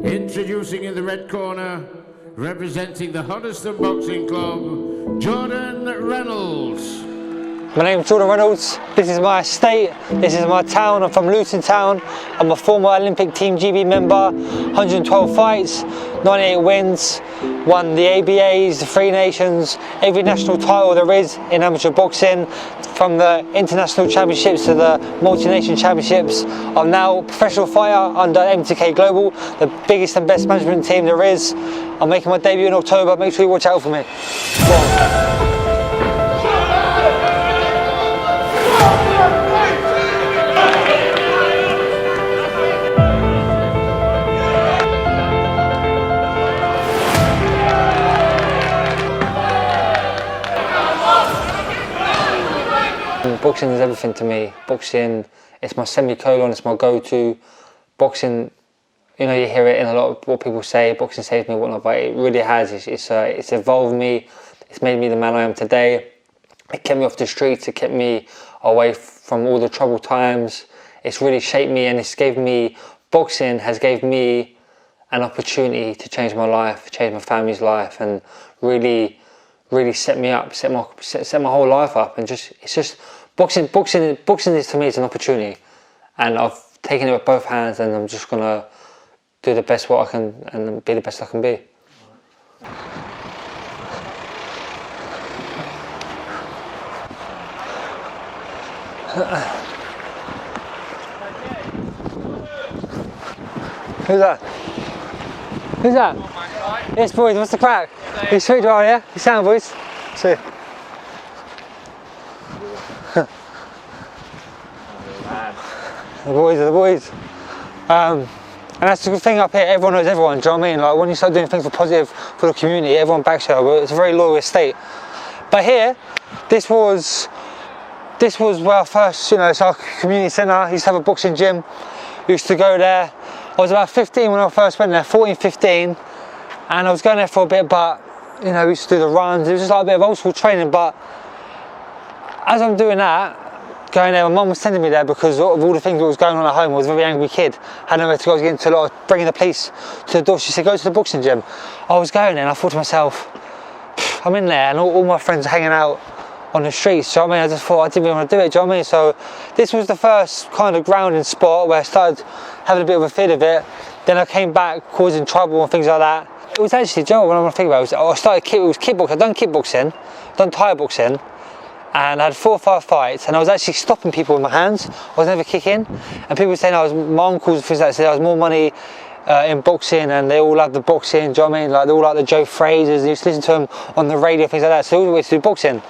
Introducing in the red corner, representing the Hoddesdon Boxing Club, Jordan Reynolds. My name's Jordan Reynolds, this is my estate, this is my town, I'm from Luton Town. I'm a former Olympic Team GB member, 112 fights, 98 wins, won the ABAs, the Three Nations, every national title there is in amateur boxing, from the international championships to the multi-nation championships. I'm now a professional fighter under MTK Global, the biggest and best management team there is. I'm making my debut in October, make sure you watch out for me. Boxing is everything to me. Boxing, it's my semicolon, it's my go-to. Boxing, you know, you hear it in a lot of what people say, boxing saves me, whatnot, but it really has. It's evolved me, it's made me the man I am today. It kept me off the streets, it kept me away from all the troubled times. It's really shaped me, and it's gave me, boxing has gave me an opportunity to change my life, change my family's life, and really set me up, set my whole life up, and it's just boxing is, to me, it's an opportunity, and I've taken it with both hands, and I'm just gonna do the best what I can and be the best I can be. Who's that? Who's that? Yes, boys, what's the crack? You street driver, yeah? You sound, boys? See. The boys are the boys. And that's the good thing up here, everyone knows everyone, do you know what I mean? Like, when you start doing things for positive for the community, everyone backs you up. It's a very loyal estate. But here, this was where I first, you know, it's our community centre. I used to have a boxing gym. We used to go there. I was about 15 when I first went there, 14, 15. And I was going there for a bit, but, you know, we used to do the runs. It was just like a bit of old school training. But as I'm doing that, going there, my mum was sending me there because of all the things that was going on at home. I was a very angry kid. Had nowhere to go. I was getting to a lot of bringing the police to the door. She said, go to the boxing gym. I was going there and I thought to myself, I'm in there and all my friends are hanging out on the streets. Do you know what I mean? I just thought I didn't really want to do it. Do you know what I mean? So this was the first kind of grounding spot where I started having a bit of a feel of it. Then I came back causing trouble and things like that. It was actually, do you know what I want to think about? It was kickboxing. I'd done kickboxing, done Thai boxing, and I had 4 or 5 fights, and I was actually stopping people with my hands. I was never kicking, and people were saying my uncles and things like that said I was more money in boxing, and they all loved the boxing. Do you know what I mean? Like, they all like the Joe Frazers, and you used to listen to them on the radio, things like that. So they always used to do boxing.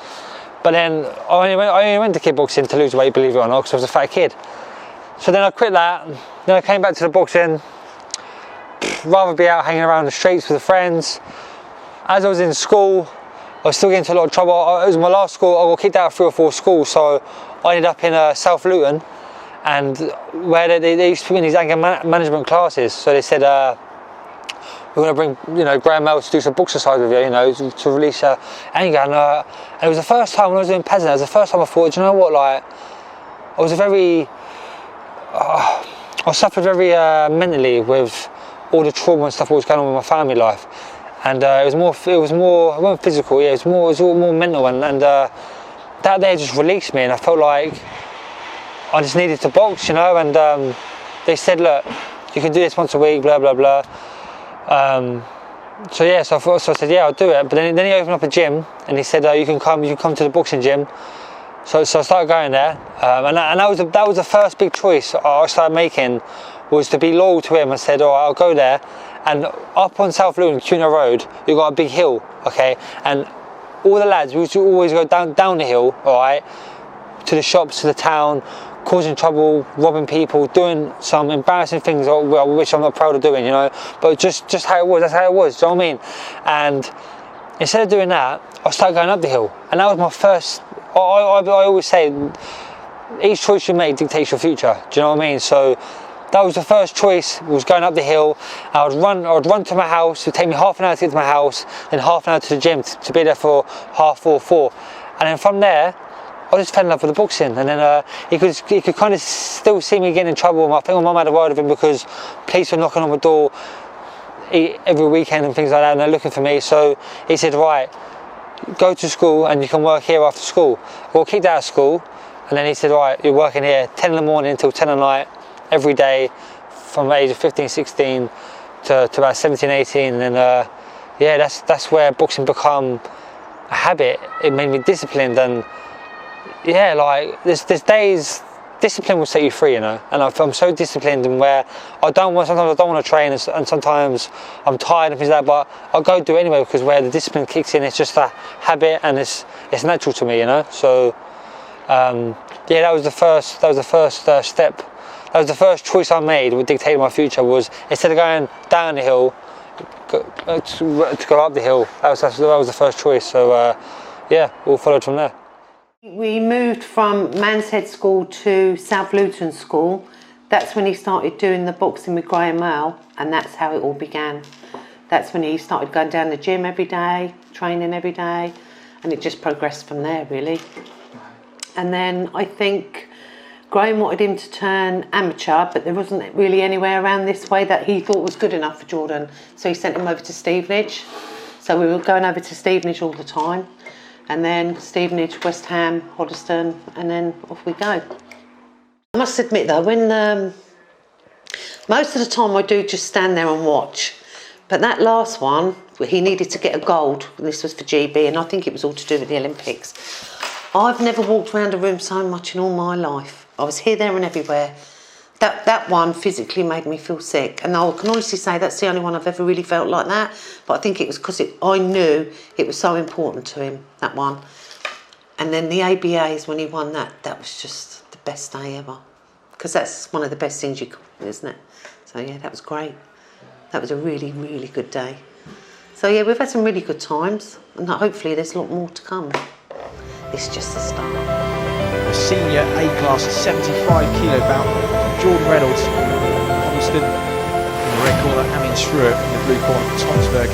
But then I only went to kickboxing to lose weight, believe it or not, because I was a fat kid. So then I quit that. Then I came back to the boxing. Rather be out hanging around the streets with the friends. As I was in school, I was still getting into a lot of trouble. It was my last school. I got kicked out of 3 or 4 schools, so I ended up in South Luton, and where they used to put me in these anger management classes. So they said, we're going to bring, you know, Graham Mel to do some box exercise with you, you know, to release anger. And it was the first time when I was doing peasant. It was the first time I thought, do you know what, like, I suffered very mentally with all the trauma and stuff that was going on with my family life, and it wasn't physical, yeah, it was all more mental, and that day just released me, and I felt like I just needed to box, you know. And they said, look, you can do this once a week, blah blah blah. So yeah, so I said, yeah, I'll do it. But then he opened up a gym, and he said, you can come to the boxing gym. So I started going there, and that was the first big choice I started making, was to be loyal to him. I said, all right, I'll go there. And up on South Luton, Cunha Road, you've got a big hill, okay? And all the lads, we used to always go down the hill, all right, to the shops, to the town, causing trouble, robbing people, doing some embarrassing things which I'm not proud of doing, you know? But just how it was, that's how it was, do you know what I mean? And instead of doing that, I started going up the hill. And that was my first, I always say, each choice you make dictates your future, do you know what I mean? So that was the first choice, was going up the hill. I would run to my house. It would take me half an hour to get to my house, then half an hour to the gym to be there for 3:30, 4. And then from there, I just fell in love with the boxing. And then he could kind of still see me getting in trouble. I think my mum had a word of him because police were knocking on my door, eat every weekend and things like that, and they're looking for me. So he said, right, go to school and you can work here after school. I got kicked out of school, and then he said, right, you're working here 10 in the morning until 10 at night every day from the age of 15, 16 to about 17, 18. And then yeah, that's where boxing become a habit. It made me disciplined, and yeah, like there's days discipline will set you free, you know. And I'm so disciplined, and where sometimes I don't want to train, and sometimes I'm tired and things like that, but I'll go do it anyway, because where the discipline kicks in, it's just a habit, and it's natural to me, you know. So yeah, that was the first step. That was the first choice I made, what dictated my future, was instead of going down the hill, to go up the hill. That was the first choice. So yeah, all followed from there. We moved from Manshead School to South Luton School. That's when he started doing the boxing with Graham Earl, and that's how it all began. That's when he started going down the gym every day, training every day, and it just progressed from there, really. And then I think Graham wanted him to turn amateur, but there wasn't really anywhere around this way that he thought was good enough for Jordan, so he sent him over to Stevenage. So we were going over to Stevenage all the time. And then Stevenage, West Ham, Hoddesdon, and then off we go. I must admit though, when most of the time I do just stand there and watch, but that last one, he needed to get a gold, and this was for GB, and I think it was all to do with the Olympics. I've never walked around a room so much in all my life. I was here, there and everywhere. That one physically made me feel sick, and I can honestly say that's the only one I've ever really felt like that. But I think it was because I knew it was so important to him, that one. And then the ABAs, when he won that was just the best day ever, because that's one of the best things you can win, isn't it? So yeah, that was great. That was a really, really good day. So yeah, we've had some really good times, and hopefully there's a lot more to come. It's just the start. The senior A-class 75 kilo bout, Jordan Reynolds, Hoddesdon, in the red corner, Amin Shruer in the blue corner, Tonsberg.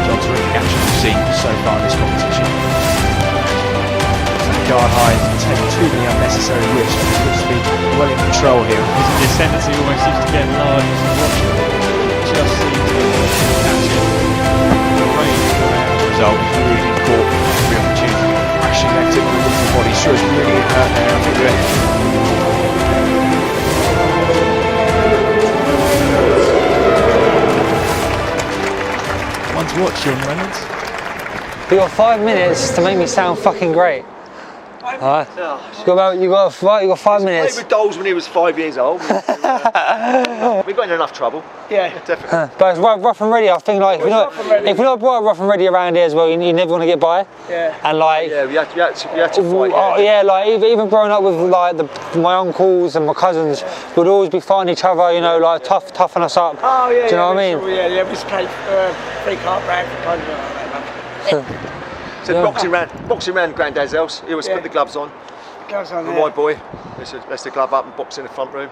John's really action we've seen so far in this competition. Guard high, take too many unnecessary risks, looks to be well in control here. The ascendancy almost seems to get large as you watch it. Just seems to catch it. The range Result really caught every opportunity, crashing that tip with the body. Shruer's really getting hurt there. I think we're one to watch, Jordan Reynolds. You got 5 minutes to make me sound fucking great. Alright. You got 5 minutes. He played with dolls when he was 5 years old. We got in enough trouble. Yeah, definitely. But it's rough and ready. I think like if you're not brought up rough and ready around here as well, you never want to get by. Yeah. And like we had to fight. Yeah, like even growing up with like my uncles and my cousins would always be fighting each other. You know, like toughen us up. Oh yeah. Do you know what I mean? Sure, yeah. We used to play free card brand for kind of. So boxing round Granddad's house. He always put the gloves on. Gloves on. The white boy. Let's the glove up and box in the front room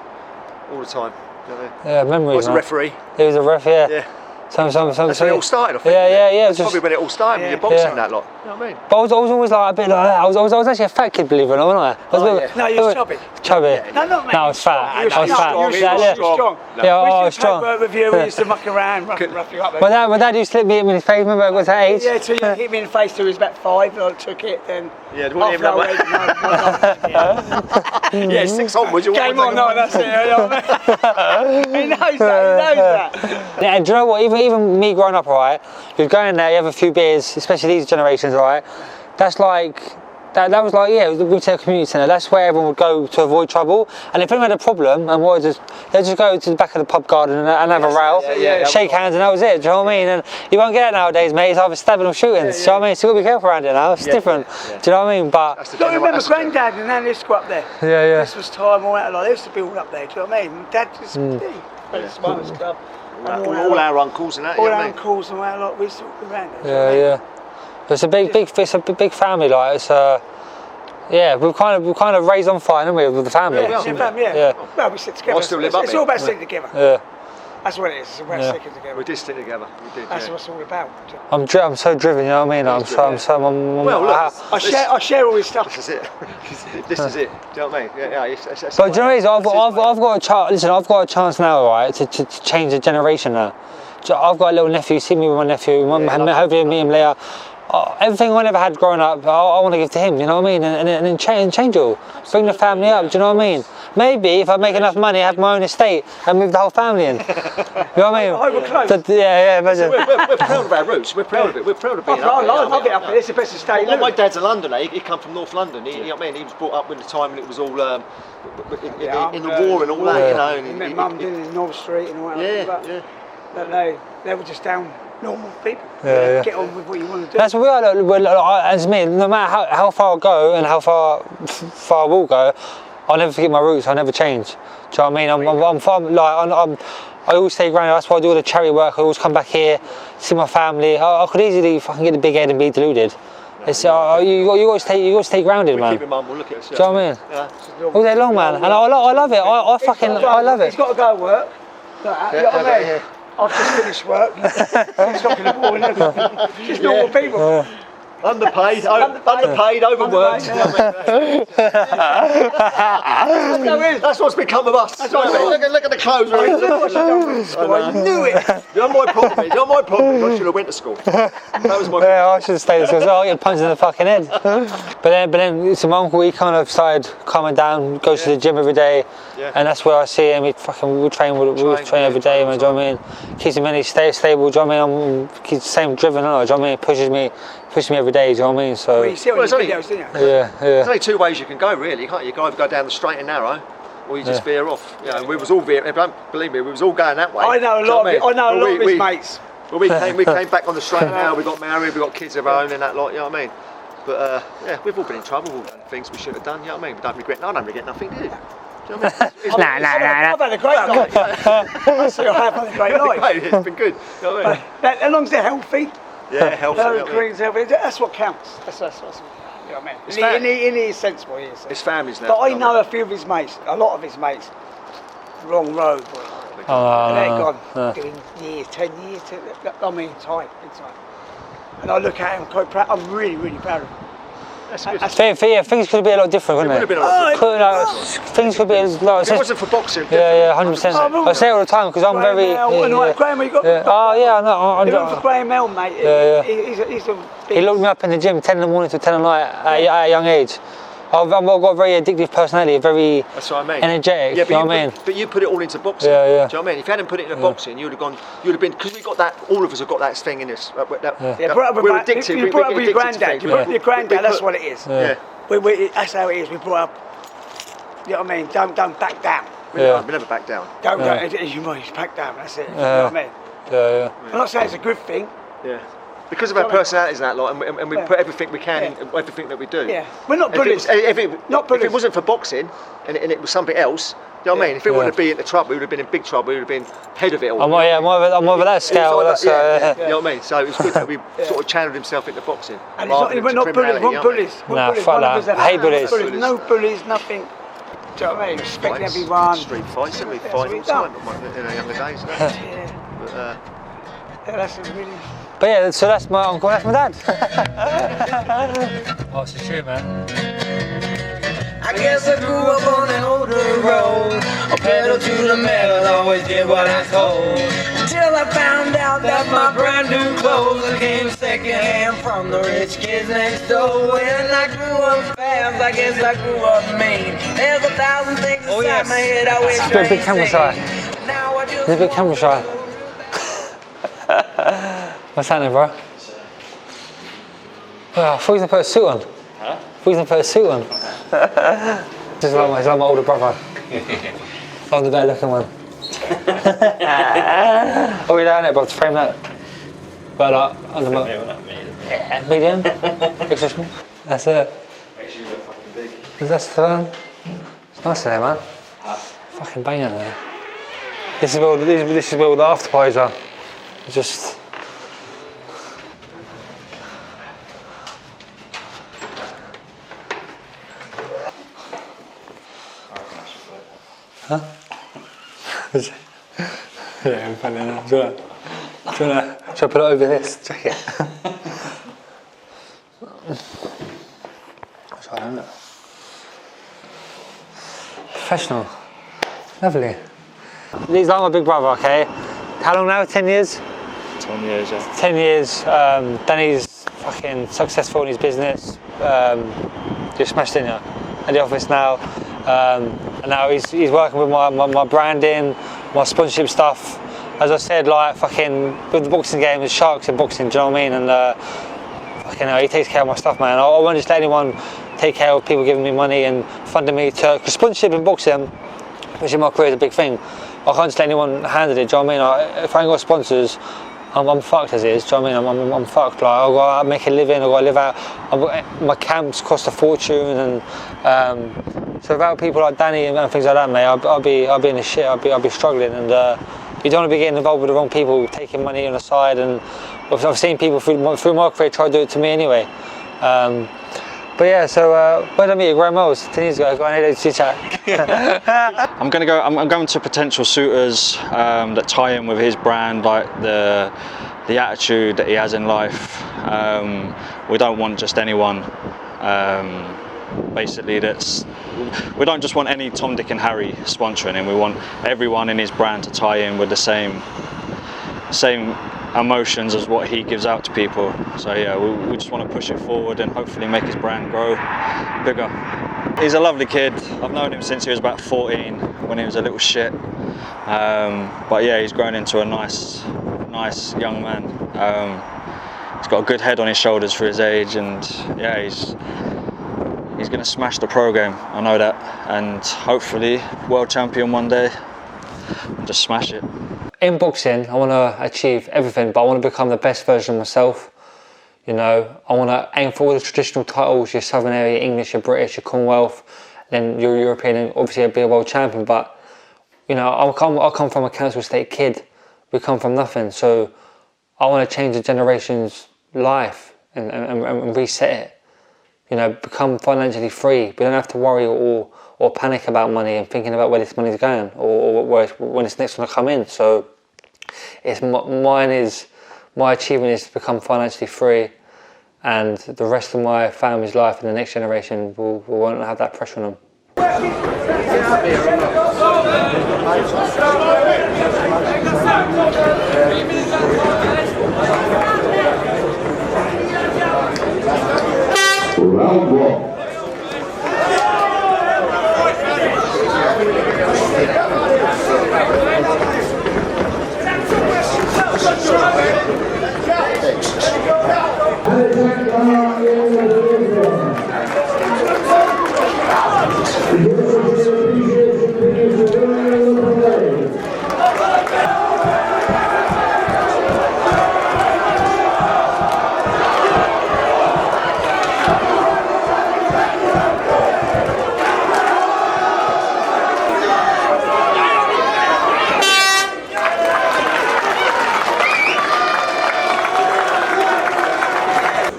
all the time. You know what I mean? Yeah, memories. I was a referee. He was a ref, yeah. Yeah. That's when it all started, I think. Yeah. That's probably when it all started, when you're boxing that lot. You know what I mean? But I was always like a bit like that. I was actually a fat kid, believe it or not, wasn't I? No, you were chubby. Chubby? Yeah. No, not me. No, I was fat. You were strong. Yeah, I was strong. We used to with you, we used to muck around, rough you up. My dad used to hit me in his face, remember I was at 8? Yeah, so you hit me in the face till he was about 5, and I took it, then... Yeah, there wasn't even that way. Yeah, 6 onwards. Game on, no, that's it. He knows that. Yeah, and do you know what, even me growing up, right, you'd go in there, you have a few beers, especially these generations, right, that's like, that was like, yeah, it was the retail community centre, that's where everyone would go to avoid trouble, and if anyone had a problem, and they'd just go to the back of the pub garden and have a row, shake hands, and that was it, do you know what I mean? And you won't get that nowadays, mate, it's either stabbing or shooting, do you know what I mean? So you've got to be careful around it now, it's different, do you know what I mean? But I remember Granddad and Nan used to go up there. Yeah. Christmas time, all that, like, they used to build up there, do you know what I mean? Dad just, Smokers Club. All our uncles and that. All our uncles and that, like, we used to walk around it. Yeah. It's a big family, like, it's yeah, we're kind of raised on fire, aren't we, with the family? Yeah. Well, we sit together. I still live up it's here. all about sitting together. Yeah. That's what it is. It's about sticking together. We did stick together. We did. That's what it's all about. I'm so driven, you know what I mean? I share all this stuff. This is it. This is it. Do you know what I mean? Yeah. But do you know what it is? I've got a chance. Listen, I've got a chance now, right, to change the generation now. I've got a little nephew. See me with my nephew. Hopefully meet him later. Everything I never had growing up, I want to give to him. You know what I mean? And then change it all. Bring the family up. Do you know what I mean? Maybe if I make enough money, have my own estate and move the whole family in. You know what I mean? We're close. Imagine. We're proud of our roots. We're proud of it. We're proud of being up here. I love it up here. It's the best estate. Well, my dad's a Londoner. He come from North London. You know what I mean? He was brought up with the time when it was all in the war and all that. You know. He met Mum in North Street and all that. Yeah. But they were just down normal people. Get on with what you want to do. That's what we are. As me, no matter how far I go and how far I will go, I'll never forget my roots. I'll never change. Do you know what I mean? I always stay grounded. That's why I do all the charity work. I always come back here, see my family. I could easily fucking get the big head and be deluded. It's you got to stay grounded, man. Keep it, Mum. We'll look at us. Do you know what I mean? Yeah. All day long, man. And I love it. I love it. He's got to go work. You know what I mean? I've just finished work. It's not going to bore just normal people. Underpaid, overworked. That's what's become of us. Look at the clothes we're in. I knew it. The only my problem is I should have went to school. That was my problem. I should have stayed at school. So I get punched in the fucking head. But then so my uncle, he kind of started calming down, goes to the gym every day, and that's where I see him. We train every day, man. Do you know what I mean? Keeps him mentally stable. Do you know what I mean? He's the same driven, do you know what I mean? Pushes me every day, do you know what I mean? So you see all these videos, didn't you? There's only two ways you can go, really. You can either go down the straight and narrow, or you just veer off. You know, we was all veering. Believe me, we was all going that way. I know a lot of his mates. Well, we came back on the straight and narrow. We got married. We got kids of our own and that lot. You know what I mean? But we've all been in trouble. We've all done things we should have done. You know what I mean? We don't regret. I don't regret nothing, do you? Do you know what I mean? I've had a great life. I've had a great life. It's been good. You know what I mean? As long as they're healthy. Yeah, healthy. That's what counts. That's what you know what I mean. He is sensible. His family's now. But I know a few of his mates, a lot of his mates, wrong road. And they're gone doing years, 10 years. I mean, time. And I look at him quite proud. I'm really, really proud of him. That's good. Things could be a lot different, wouldn't it? Things could be a lot. If it wasn't for boxing. 100%. I say it all the time because I'm very. Graham, you got. Oh yeah, I know. If it wasn't for Graham Mel, mate, he's a big. He locked me up in the gym 10 in the morning to 10 at night at a young age. I've got a very addictive personality, very energetic. Yeah, you know what I mean? But you put it all into boxing. Do you know what I mean? If you hadn't put it into boxing, you'd have been, because we got that. All of us have got that thing in us. We're addicted. You brought up with your granddad. Your granddad. That's what it is. Yeah. That's how it is. We brought up. You know what I mean? Don't back down. We never back down. Don't go. You might back down. That's it. You know what I mean? I'm not saying it's a good thing. Yeah. Because of our personalities and that lot, and we put everything we can in everything that we do. Yeah, we're not bullies. If it wasn't for boxing and it was something else, you know what I mean? If it wouldn't have been in the trouble, we would have been in big trouble. We would have been head of it all. I'm over that scale. You know what I mean? So it was good that we sort of channeled himself into boxing. And we're not bullies. Nah, fuck that. I hate bullies. No bullies, nothing. Do you know what I mean? Respect everyone. Street fights, and we fight all the time in our younger days. That's really. But yeah, so that's my uncle, that's my dad. Oh, it's true, man. I guess I grew up on an older road. A pedal to the metal, always did what I told. Until I found out that my brand new clothes came secondhand from the rich kids next door. When I grew up fast, I guess I grew up mean. There's 1,000 things inside my head I wish I ain't big camera shy. There's a big camera shy. What's happening, bro? Well, I thought you was going to put a suit on. Huh? I thought you was going to put a suit on. He's like my older brother. I'm the better looking one. Oh, you're down there, bro, to frame that. But under my... Yeah, medium. Extra small. That's it. Make sure you look fucking big. That's the fun. It's nice in there, man. Fucking banging there. This is where all the after parties are. Just... Huh? Yeah, funny enough. Do you wanna shall I put it over this jacket? I don't know. Professional. Lovely. He's like my big brother, okay? How long now? 10 years? 10 years, yeah. 10 years. Danny's fucking successful in his business. Just smashed in here at the office now. And now he's working with my branding, my sponsorship stuff. As I said, like fucking with the boxing game, there's sharks in boxing, do you know what I mean? And fucking he takes care of my stuff, man. I won't just let anyone take care of people giving me money and funding me to, because sponsorship in boxing, which in my career is a big thing, I can't just let anyone handle it, do you know what I mean? If I ain't got sponsors, I'm fucked as it is, do you know what I mean? I'm fucked, like I've got to make a living, I've got to live out, my camps cost a fortune, and so without people like Danny and things like that, mate, I'll be in the shit, I'll be struggling, and you don't want to be getting involved with the wrong people, taking money on the side, and I've seen people through my career try to do it to me anyway. But yeah, so where did I meet you? Graham Mills, 10 years ago. Go on, let's chat. I'm going to potential suitors that tie in with his brand, like the attitude that he has in life. We don't want just anyone. Basically, we don't just want any Tom, Dick and Harry sponsoring him. We want everyone in his brand to tie in with the same emotions as what he gives out to people. So yeah, we just want to push it forward and hopefully make his brand grow bigger. He's a lovely kid. I've known him since he was about 14, when he was a little shit. But yeah, he's grown into a nice young man. He's got a good head on his shoulders for his age, and yeah, he's going to smash the pro game. I know that, and hopefully world champion one day and just smash it. In boxing, I want to achieve everything, but I want to become the best version of myself. You know, I want to aim for all the traditional titles, your Southern area, English, your British, your Commonwealth, then your European, and obviously I'll be a world champion. But, you know, I come from a council estate kid. We come from nothing. So I want to change the generation's life and reset it. You know, become financially free. We don't have to worry or panic about money and thinking about where this money's going or when it's next going to come in. So my achievement is to become financially free, and the rest of my family's life and the next generation won't have that pressure on them. Round one.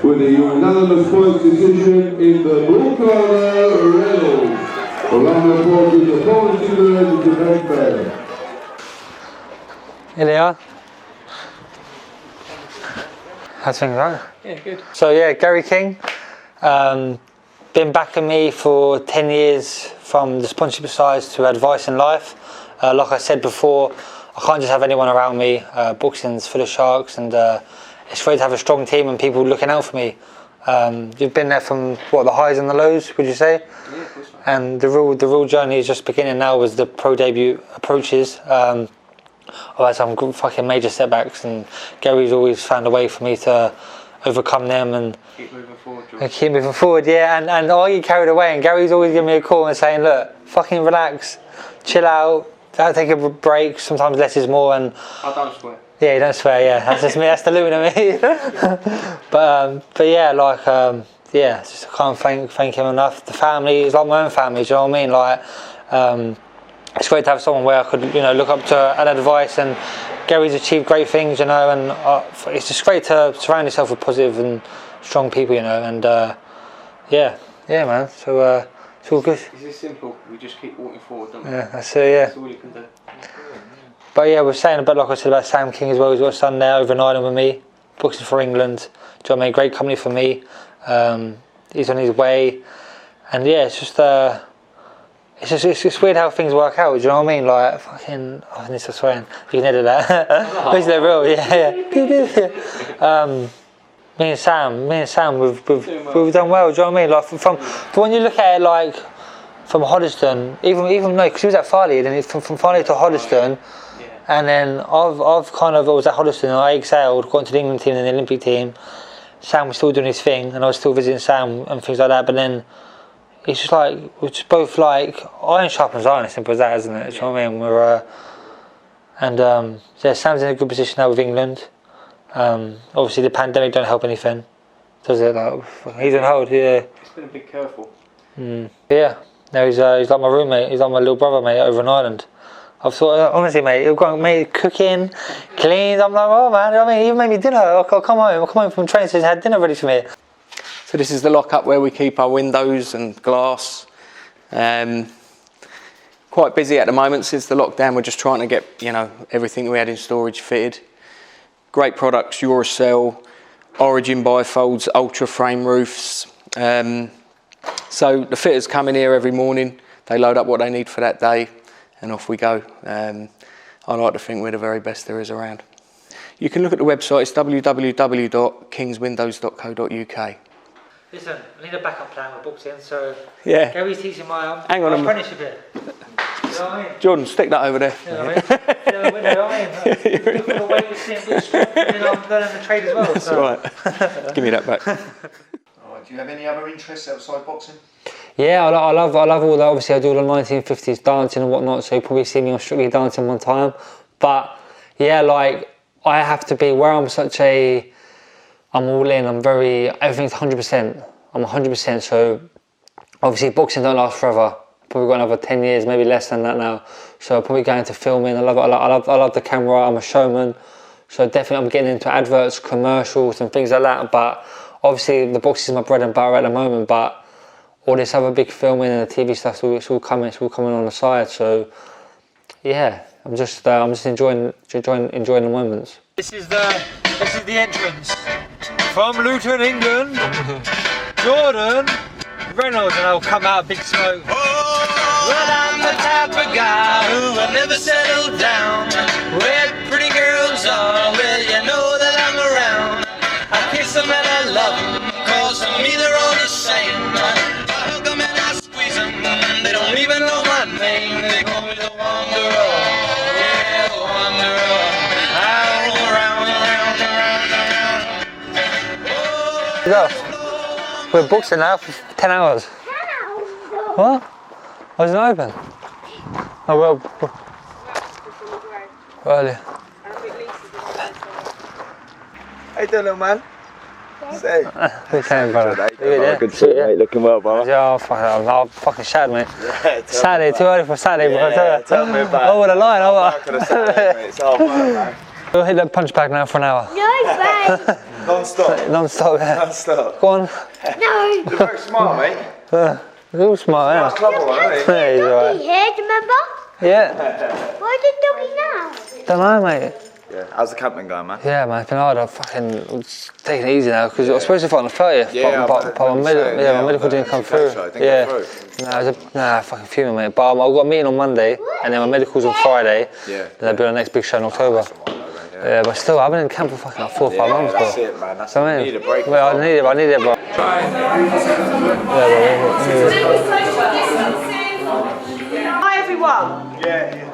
With a unanimous point decision in the blue corner, Reynolds. A round of applause to the opponent to the defense better. Here they are. How's things, right? Yeah, good. So yeah, Gary King, been backing me for 10 years, from the sponsorship side to advice in life. Like I said before, I can't just have anyone around me. Boxing's full of sharks, and it's great to have a strong team and people looking out for me. You've been there from the highs and the lows, would you say? Yeah, of course. And the real journey is just beginning now as the pro debut approaches. I've had some fucking major setbacks, and Gary's always found a way for me to overcome them and Keep moving forward, George. and keep moving forward. Yeah, and I get carried away, and Gary's always giving me a call and saying, look, fucking relax, chill out, don't take a break, sometimes less is more. And I don't swear. yeah, you don't swear, yeah, that's just me, that's the Luton of me. but yeah, like, yeah, just I can't thank him enough. The family is like my own family, do you know what I mean? Like, it's great to have someone where I could, look up to and advice, and Gary's achieved great things, and it's just great to surround yourself with positive and strong people, and yeah, man, so it's all good. It's this simple, we just keep walking forward, don't we? Yeah, that's it, yeah. That's all you can do. But yeah, we're saying about, like I said, about Sam King as well. He's got a son there over in Ireland with me, boxing for England. Do you know what I mean? Great company for me. He's on his way, and yeah, it's just weird how things work out. Do you know what I mean? Like fucking, I need to swear. You can edit that. Is that real? Yeah. Me and Sam, we've done well. Do you know what I mean? Like from when you look at it, like from Hoddesdon, even no, because he was at Farley, then from Farley to Hoddesdon, and then I've kind of, I was at Hoddesdon, and I excelled, got into the England team and the Olympic team. Sam was still doing his thing, and I was still visiting Sam and things like that. But then it's just like we're just both like iron sharpens iron. As simple as that, isn't it? Do you know what I mean? We're yeah, Sam's in a good position now with England. Obviously the pandemic don't help anything, does it? Like, he's on hold. Yeah. It's been a big curveball. Yeah. No, he's like my roommate. He's like my little brother, mate, over in Ireland. I've thought, honestly, mate, you've got mate cooking, clean. I'm like, oh man, I mean, you made me dinner. I'll come home from training, so had dinner ready for me. So this is the lock-up where we keep our windows and glass. Quite busy at the moment since the lockdown. We're just trying to get, you know, everything we had in storage fitted. Great products, Eurocell, Origin bifolds, ultra frame roofs. So the fitters come in here every morning. They load up what they need for that day, and off we go. I like to think we're the very best there is around. You can look at the website. It's www.kingswindows.co.uk. Listen, I need a backup plan with boxing, so yeah. Gary's teaching my Hang on apprenticeship here. You know what I mean? Jordan, stick that over there. You know what I mean? Look for the weightlifting and good strength, and then I'm learning the trade as well. That's so. right. Give me that back. All right, do you have any other interests outside boxing? Yeah, I love all that. Obviously, I do all the 1950s dancing and whatnot, so you probably see me on Strictly Dancing one time. But yeah, like I have to be where I'm all in. Everything's 100%. I'm 100%. So obviously, boxing don't last forever. Probably got another 10 years, maybe less than that now. So I'll probably go into filming. I love the camera. I'm a showman. So definitely, I'm getting into adverts, commercials, and things like that. But obviously, the boxing is my bread and butter at the moment. But all this other big filming and the TV stuff, it's all coming on the side. So yeah, I'm just enjoying the moments. This is the entrance from Luton, England. Jordan Reynolds, and I'll come out big smoke. Well, I'm the type of guy who will never settle down. Where pretty girls are, well, you know that I'm around. I kiss them and I love them, cause to me they're all the same. I hug them and I squeeze them, they don't even know my name. They call me the Wanderer, yeah, the Wanderer. I roll around, around, around, around. We're boxing now for 10 hours. What? I wasn't open. Oh well. Early. How you doing, little man? Say. Good saying, brother. Good to see you, mate. Looking well, brother. Yeah, I'm fucking shattered, mate. Saturday, too early for Saturday, bro. Tell me about it. Oh, what a line. Back on a Saturday, mate. It's hard work, man. We'll hit that punch bag now for an hour. No, babe. Non-stop. Non-stop, yeah. Non-stop. Go on. No. You're very smart, mate. You're all smart, Nice clever one, isn't he? Yeah, he's alright. Doggy here, do you remember? Yeah. Why did Doggy now? Don't know, mate. Yeah. How's the camping going, man? Yeah, man, it's been hard. I'm fucking taking it easy now because I was supposed to fight on the 30th, but my medical didn't come through. Nah, fucking fuming, mate. But I've got a meeting on Monday, and then my medical's on Friday. Yeah. Then I'll be on the next big show in October. Yeah, but still, I've been in camp for fucking like 4 or 5 months, bro. That's it, man. That's So, it. You need a break. I need it, bro. Hi everyone.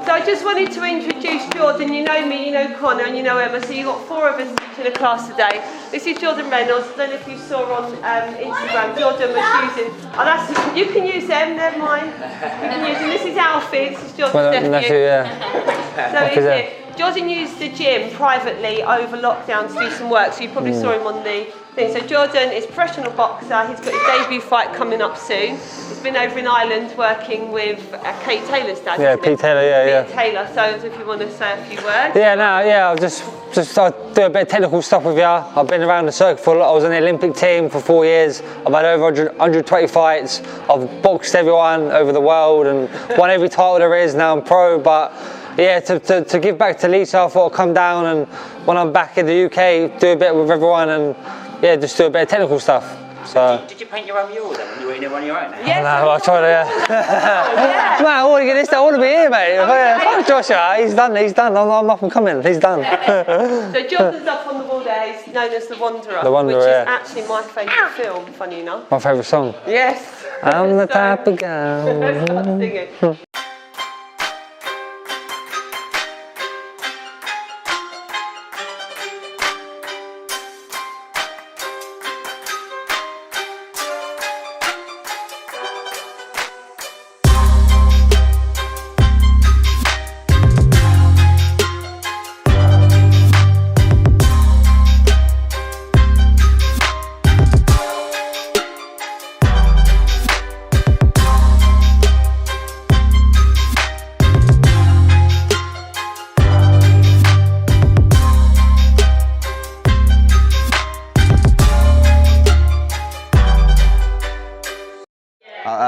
So I just wanted to introduce Jordan. You know me, you know Connor, and you know Emma. So you've got 4 of us in a class today. This is Jordan Reynolds. I don't know if you saw on Instagram. Jordan was using. Oh, you can use them. They're mine. You can use them. This is Alfie. This is Jordan's nephew. Yeah. So he's here. Jordan used the gym privately over lockdown to do some work, so you probably saw him on the thing. So Jordan is a professional boxer. He's got his debut fight coming up soon. He's been over in Ireland working with Kate Taylor's dad. Yeah, Pete Taylor, Pete Taylor. So if you want to say a few words. Yeah, I'll just I'll do a bit of technical stuff with you. I've been around the circuit for a lot. I was on the Olympic team for 4 years. I've had over 120 fights. I've boxed everyone over the world and won every title there is. Now I'm pro, but yeah, to give back to Lisa, I thought I'd come down, and when I'm back in the UK, do a bit with everyone, and yeah, just do a bit of technical stuff. So. Did you paint your own mural then when you were in there on your own? Yes. No, I tried to. Man, I want to get this. I want to be here, mate. Fuck Joshua, he's done. I'm up and coming. He's done. So Jordan's up on the wall there. He's known as the Wanderer, The Wanderer, which is yeah. actually my favourite film. Funny enough. My favourite song. Yes. I'm the type of guy. Start singing.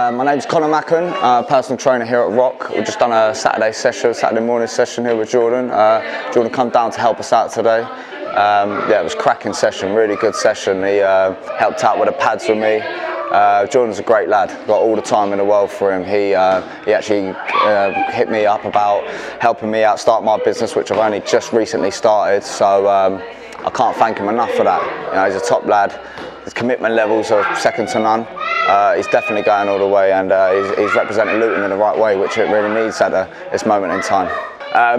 My name's Conor Macken, personal trainer here at Rock. We've just done a Saturday morning session here with Jordan. Jordan come down to help us out today. Yeah, it was a cracking session, really good session. He helped out with the pads with me. Jordan's a great lad, got all the time in the world for him. He actually hit me up about helping me out start my business, which I've only just recently started, so I can't thank him enough for that. You know, he's a top lad. His commitment levels are second to none. He's definitely going all the way, and he's representing Luton in the right way, which it really needs at this moment in time.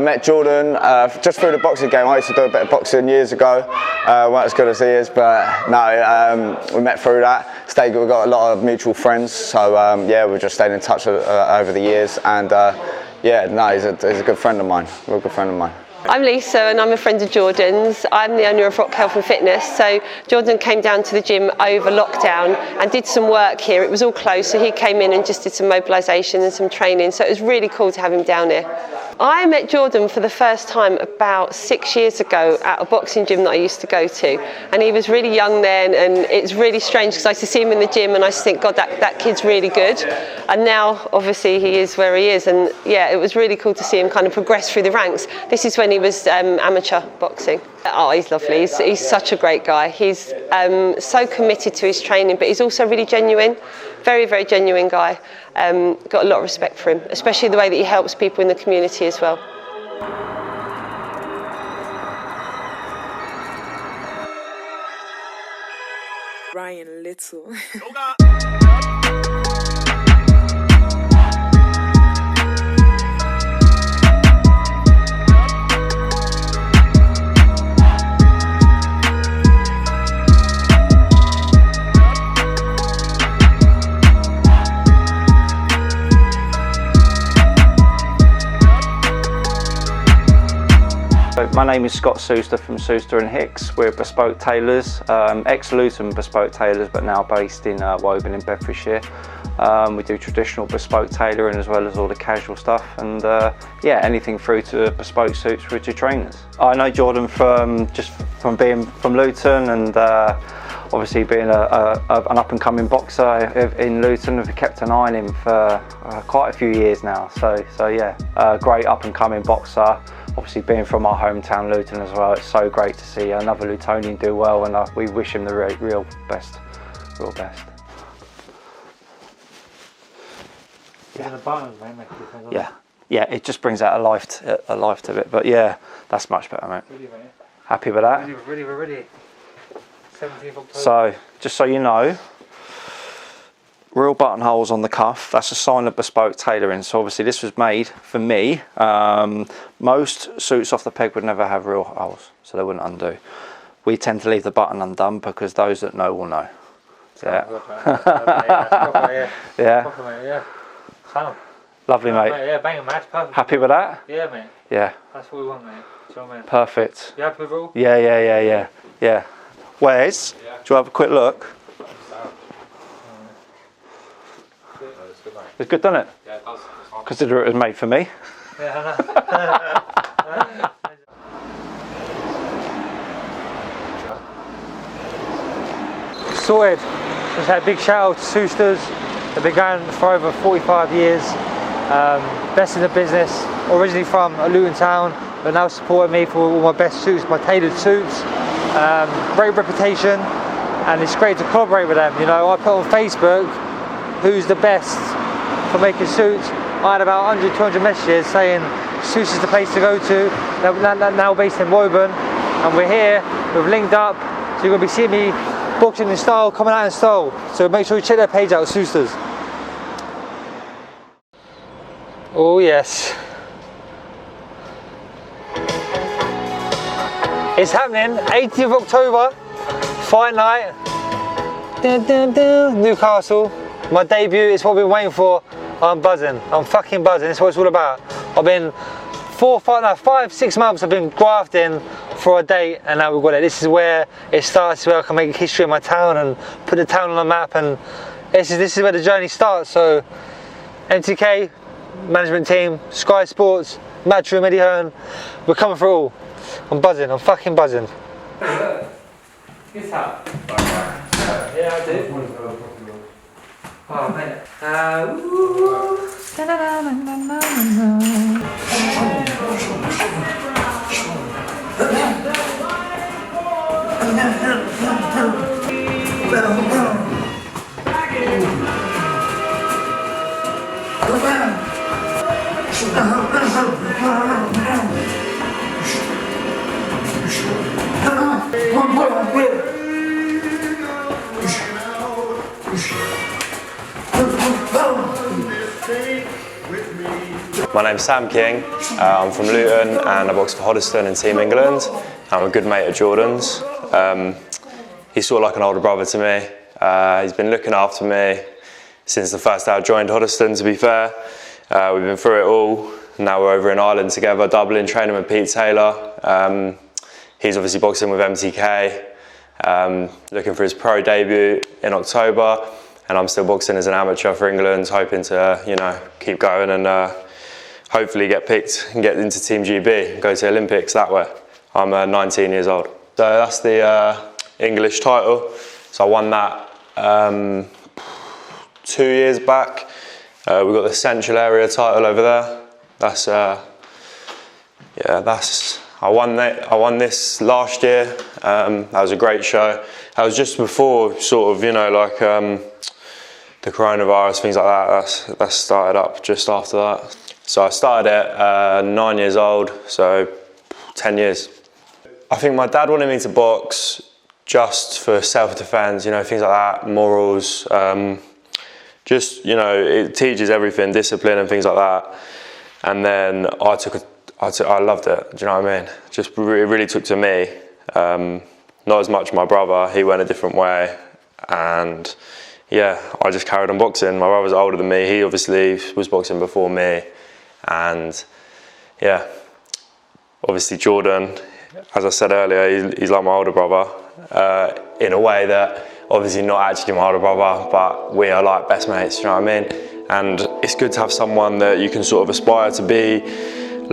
Met Jordan just through the boxing game. I used to do a bit of boxing years ago. Weren't as good as he is, but no, we met through that. We've got a lot of mutual friends, so yeah, we've just stayed in touch over the years, and yeah, no, he's a good friend of mine, a real good friend of mine. I'm Lisa and I'm a friend of Jordan's. I'm the owner of Rock Health and Fitness. So Jordan came down to the gym over lockdown and did some work here. It was all closed, so he came in and just did some mobilisation and some training. So it was really cool to have him down here. I met Jordan for the first time about 6 years ago at a boxing gym that I used to go to, and he was really young then, and it's really strange because I used to see him in the gym and I used to think, God, that kid's really good, and now obviously he is where he is, and yeah, it was really cool to see him kind of progress through the ranks. This is when he was amateur boxing. Oh, he's lovely. He's such a great guy. He's so committed to his training, but he's also really genuine. Very, very genuine guy. Got a lot of respect for him, especially the way that he helps people in the community as well. Ryan Little. My name is Scott Sewster from Sewster & Hicks. We're bespoke tailors, ex-Luton bespoke tailors, but now based in Woburn in Bedfordshire. We do traditional bespoke tailoring as well as all the casual stuff, and yeah, anything through to bespoke suits for your trainers. I know Jordan from being from Luton, and obviously being an up-and-coming boxer in Luton. We've kept an eye on him for quite a few years now, so yeah, great up-and-coming boxer. Obviously being from our hometown Luton as well, it's so great to see another Lutonian do well, and we wish him the real best. Yeah, yeah, it just brings out a life to it, but yeah, that's much better, mate. Really, mate. Happy with that? Really, 17th October. So, just so you know, real buttonholes on the cuff, that's a sign of bespoke tailoring. So obviously this was made for me. Most suits off the peg would never have real holes, so they wouldn't undo. We tend to leave the button undone because those that know will know. Yeah. Yeah. Lovely, mate. Yeah, bang match, perfect. Happy with that? Yeah, mate. Yeah. That's what we want, mate. So, man. Perfect. You happy with it all? Yeah. Wes, do you have a quick look? It's good, doesn't it? Yeah, it does. Consider it was made for me. Yeah, I know. Sorted. Just had a big shout out to Sewsters. They've been going for over 45 years. best in the business, originally from Luton Town, but now supporting me for all my best suits, my tailored suits. Great reputation, and it's great to collaborate with them. You know, I put on Facebook who's the best for making suits. I had about 100, 200 messages saying Suits is the place to go to. Now based in Woburn, and we're here, we've linked up, so you're going to be seeing me boxing in style, coming out in style. So make sure you check their page out, Soosters. Oh yes. It's happening, 18th of October, fight night, Newcastle. My debut is what we've been waiting for. I'm buzzing, I'm fucking buzzing, it's what it's all about. I've been 5, 6 months I've been grafting for a date, and now we've got it. This is where it starts, where I can make history in my town and put the town on the map, and this is where the journey starts. So MTK, management team, Sky Sports, Matchroom, Eddie Hearn, we're coming for it all. I'm buzzing, I'm fucking buzzing. Yeah, I do. Oh man. My name's Sam King, I'm from Luton and I box for Hoddesdon and Team England. I'm a good mate of Jordan's. He's sort of like an older brother to me. He's been looking after me since the first day I joined Hoddesdon, to be fair. We've been through it all. Now we're over in Ireland together, Dublin, training with Pete Taylor. He's obviously boxing with MTK, looking for his pro debut in October, and I'm still boxing as an amateur for England, hoping to, you know, keep going and hopefully get picked and get into Team GB and go to Olympics that way. I'm 19 years old. So that's the English title. So I won that 2 years back. We've got the Central Area title over there. That's I won this last year. That was a great show. That was just before sort of, you know, like the coronavirus, things like that. That started up just after that. So I started at 9 years old, so 10 years. I think my dad wanted me to box just for self-defense, you know, things like that, morals, just, you know, it teaches everything, discipline and things like that. And then I loved it, do you know what I mean? Just it really took to me. Not as much my brother, he went a different way. And yeah, I just carried on boxing. My brother's older than me, he obviously was boxing before me. And yeah, obviously Jordan, as I said earlier, he's like my older brother, in a way that obviously not actually my older brother, but we are like best mates, you know what I mean? And it's good to have someone that you can sort of aspire to be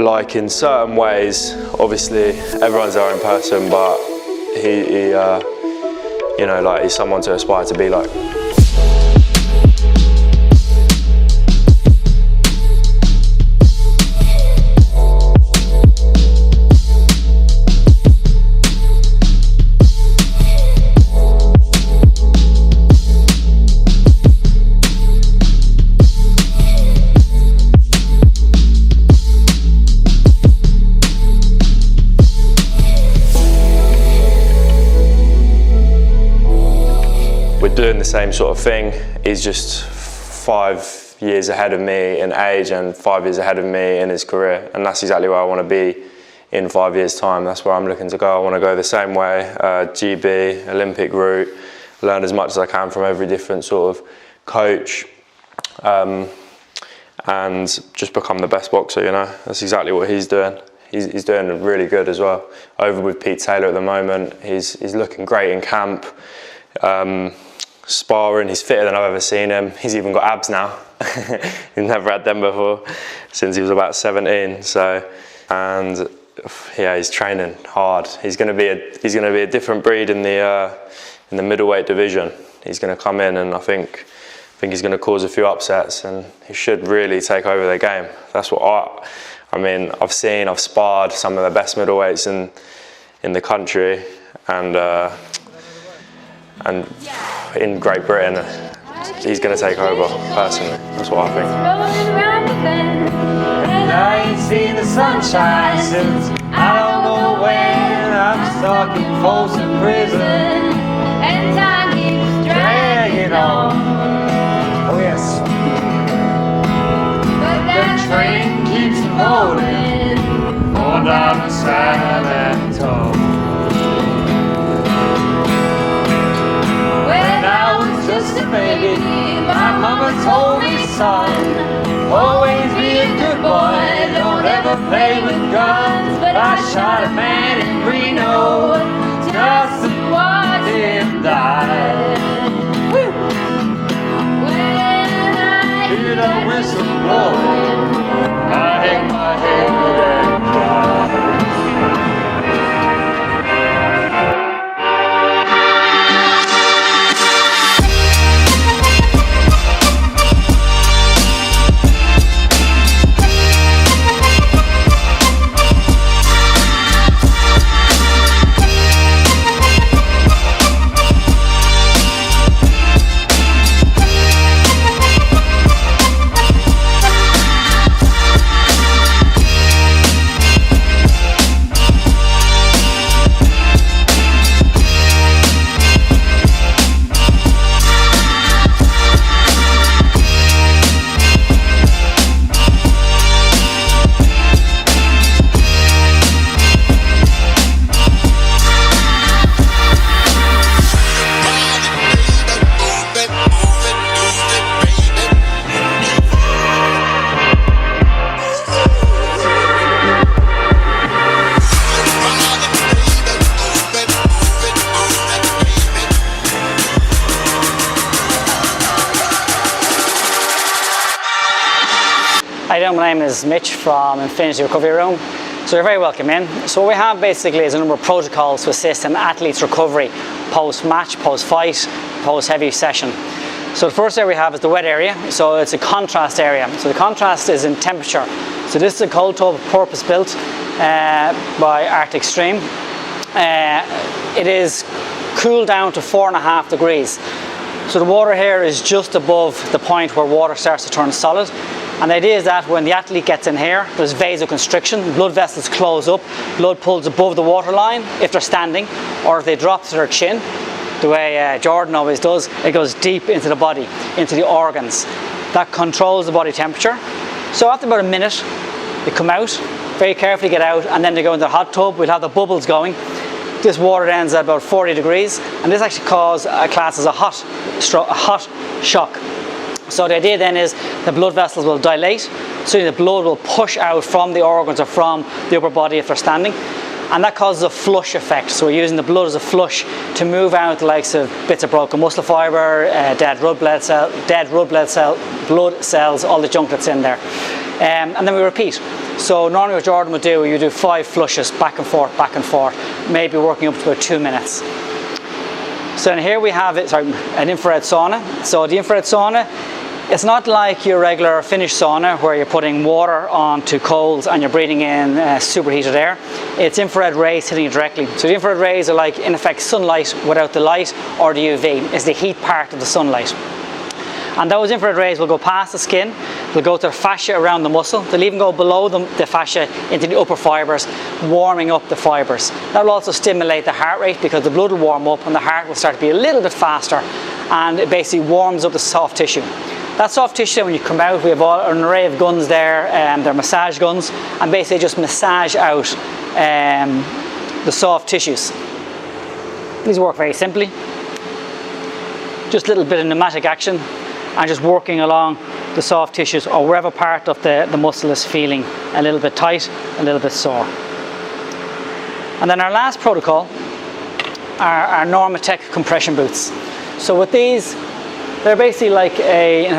like in certain ways. Obviously everyone's their own person, but he you know, like he's someone to aspire to be like. Doing the same sort of thing. He's just 5 years ahead of me in age and 5 years ahead of me in his career, and that's exactly where I want to be in 5 years' time. That's where I'm looking to go. I want to go the same way, GB, Olympic route, learn as much as I can from every different sort of coach, and just become the best boxer, you know. That's exactly what he's doing. He's doing really good as well. Over with Pete Taylor at the moment, he's looking great in camp. Sparring, he's fitter than I've ever seen him. He's even got abs now. He's never had them before since he was about 17. So, and yeah, he's training hard. He's going to be a different breed in the middleweight division. He's going to come in, and I think think he's going to cause a few upsets, and he should really take over the game. That's what I mean, I've sparred some of the best middleweights in the country, and in Great Britain, he's going to take over, personally. That's what I think. And I ain't seen the sunshine since I don't know when. I'm stuck in Folsom Prison, and time keeps dragging on. Oh yes. But the train keeps rolling on down to San Antonio. When I was just a baby, my mama told me, son, always be a good boy, don't ever play with guns. But I shot a man in Reno just to watch him die. Woo! When I hear the whistle blowing, I hang my head and cry. Hi there, my name is Mitch from Infinity Recovery Room. So you're very welcome in. So what we have basically is a number of protocols to assist an athlete's recovery post-match, post-fight, post-heavy session. So the first area we have is the wet area. So it's a contrast area. So the contrast is in temperature. So this is a cold tub purpose-built by Arctic Stream. It is cooled down to 4.5 degrees. So the water here is just above the point where water starts to turn solid. And the idea is that when the athlete gets in here, there's vasoconstriction, blood vessels close up, blood pulls above the waterline if they're standing, or if they drop to their chin, the way Jordan always does, it goes deep into the body, into the organs. That controls the body temperature. So after about a minute, they come out, very carefully get out, and then they go into the hot tub. We'll have the bubbles going. This water ends at about 40 degrees, and this actually causes a class as a hot shock. So the idea then is the blood vessels will dilate, so the blood will push out from the organs or from the upper body if they're standing, and that causes a flush effect. So we're using the blood as a flush to move out the likes of bits of broken muscle fibre, dead blood cells, all the junk that's in there. And then we repeat. So normally what Jordan would do, you do 5 flushes back and forth, maybe working up to about 2 minutes. So in here we have an infrared sauna. So the infrared sauna, it's not like your regular Finnish sauna where you're putting water onto coals and you're breathing in superheated air. It's infrared rays hitting you directly. So the infrared rays are like, in effect, sunlight without the light, or the UV. It's the heat part of the sunlight. And those infrared rays will go past the skin, they'll go to the fascia around the muscle, they'll even go below the fascia into the upper fibres, warming up the fibres. That will also stimulate the heart rate because the blood will warm up and the heart will start to be a little bit faster, and it basically warms up the soft tissue. That soft tissue, when you come out, we have an array of guns there, they're massage guns, and basically just massage out the soft tissues. These work very simply. Just a little bit of pneumatic action, and just working along the soft tissues or wherever part of the muscle is feeling a little bit tight, a little bit sore. And then our last protocol are our Normatec compression boots. So with these, they're basically like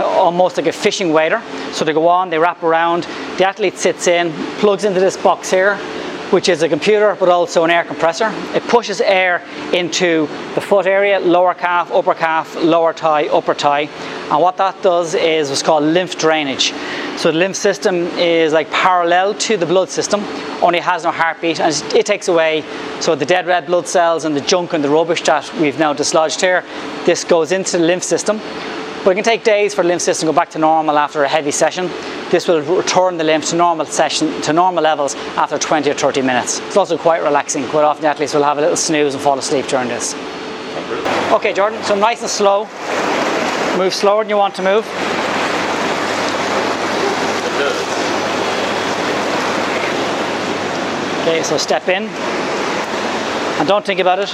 almost like a fishing waders. So they go on, they wrap around, the athlete sits in, plugs into this box here. which is a computer but also an air compressor. It pushes air into the foot area, lower calf, lower thigh, upper thigh. And what that does is what's called lymph drainage. So the lymph system is like parallel to the blood system, only it has no heartbeat, and it takes away so the dead red blood cells and the junk and the rubbish that we've now dislodged here. This goes into the lymph system. But it can take days for the lymph system to go back to normal after a heavy session. This will return the lymph to normal levels after 20 or 30 minutes. It's also quite relaxing. Quite often the athletes will have a little snooze and fall asleep during this. Okay, Jordan, so nice and slow. Move slower than you want to move. Okay, so step in. And don't think about it.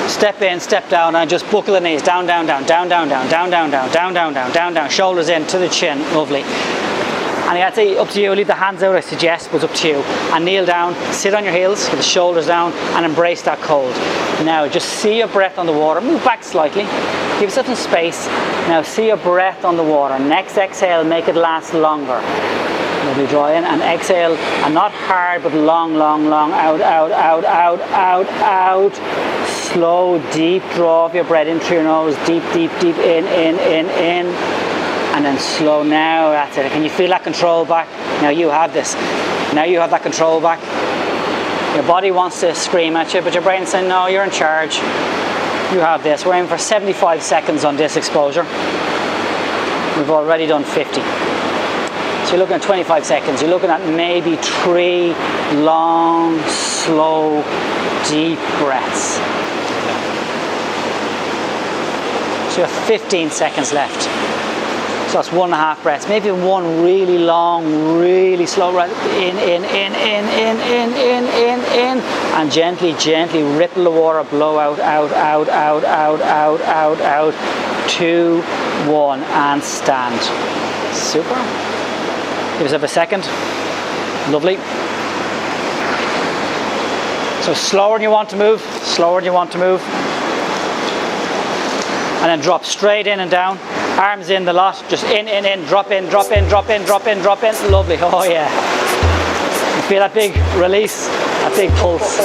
Step in, step down, and just buckle the knees. Down, down, down, down, down, down, down, down, down, down, down, down, down, down. Shoulders in to the chin. Lovely. And I'd say up to you. Leave the hands out, I suggest, but it's up to you. And kneel down, sit on your heels, with the shoulders down, and embrace that cold. Now, just see your breath on the water. Move back slightly. Give yourself some space. Now, see your breath on the water. Next exhale, make it last longer. Lovely, draw in and exhale, and not hard, but long, long, long. Out, out, out, out, out, out. Slow, deep draw of your breath in through your nose. Deep, deep, deep. In. And then slow. Now, that's it. Can you feel that control back? Now you have this. Now you have that control back. Your body wants to scream at you, but your brain's saying, no, you're in charge. You have this. We're aiming for 75 seconds on this exposure. We've already done 50. So you're looking at 25 seconds. You're looking at maybe 3 long, slow, deep breaths. So you have 15 seconds left. So that's 1.5 breaths. Maybe one really long, really slow breath. In. And gently, gently ripple the water, blow out, out, out, out, out, out, out, out. 2, 1, and stand. Super. Give yourself a second. Lovely. So slower than you want to move, slower than you want to move. And then drop straight in and down. Arms in the lot, just in, drop in, drop in, drop in, drop in, drop in. Lovely, oh yeah. You feel that big release, that big pulse.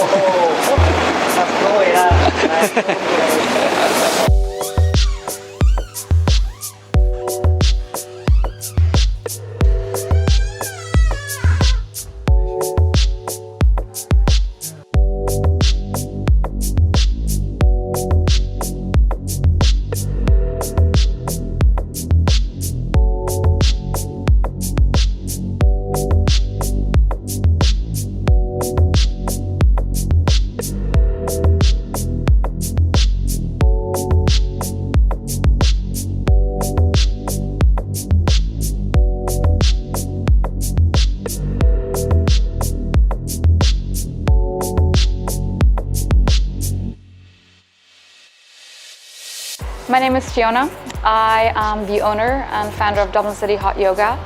My name is Fiona. I am the owner and founder of Dublin City Hot Yoga.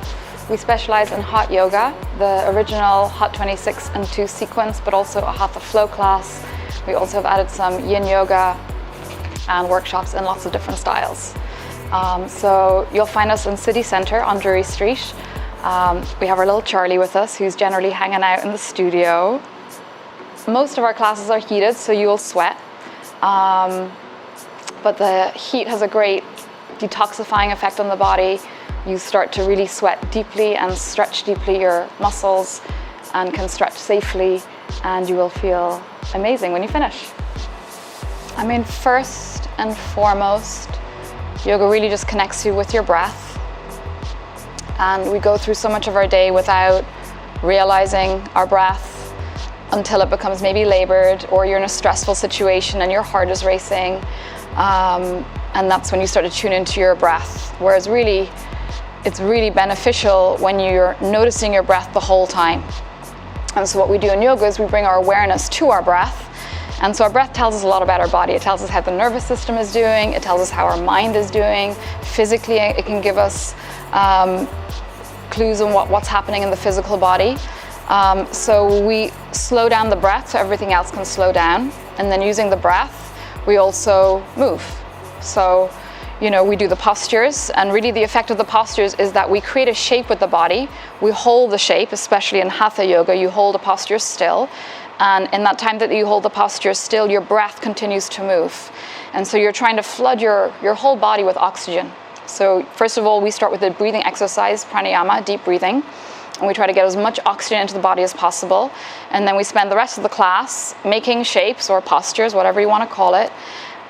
We specialize in hot yoga, the original Hot 26 and 2 sequence, but also a Hatha flow class. We also have added some yin yoga and workshops in lots of different styles. So you'll find us in City Centre on Drury Street. We have our little Charlie with us, who's generally hanging out in the studio. Most of our classes are heated, so you'll sweat. But the heat has a great detoxifying effect on the body. You start to really sweat deeply and stretch deeply your muscles and can stretch safely, and you will feel amazing when you finish. I mean, first and foremost, yoga really just connects you with your breath. And we go through so much of our day without realizing our breath until it becomes maybe labored, or you're in a stressful situation and your heart is racing. And that's when you start to tune into your breath. Whereas really, it's really beneficial when you're noticing your breath the whole time. And so what we do in yoga is we bring our awareness to our breath. And so our breath tells us a lot about our body. It tells us how the nervous system is doing. It tells us how our mind is doing. Physically, it can give us clues on what's happening in the physical body. So we slow down the breath so everything else can slow down. And then using the breath, we also move. So we do the postures, and really the effect of the postures is that we create a shape with the body. We hold the shape, especially in Hatha yoga, you hold a posture still. And in that time that you hold the posture still, your breath continues to move. And so you're trying to flood your whole body with oxygen. So first of all, we start with a breathing exercise, pranayama, deep breathing. And we try to get as much oxygen into the body as possible. And then we spend the rest of the class making shapes or postures, whatever you want to call it.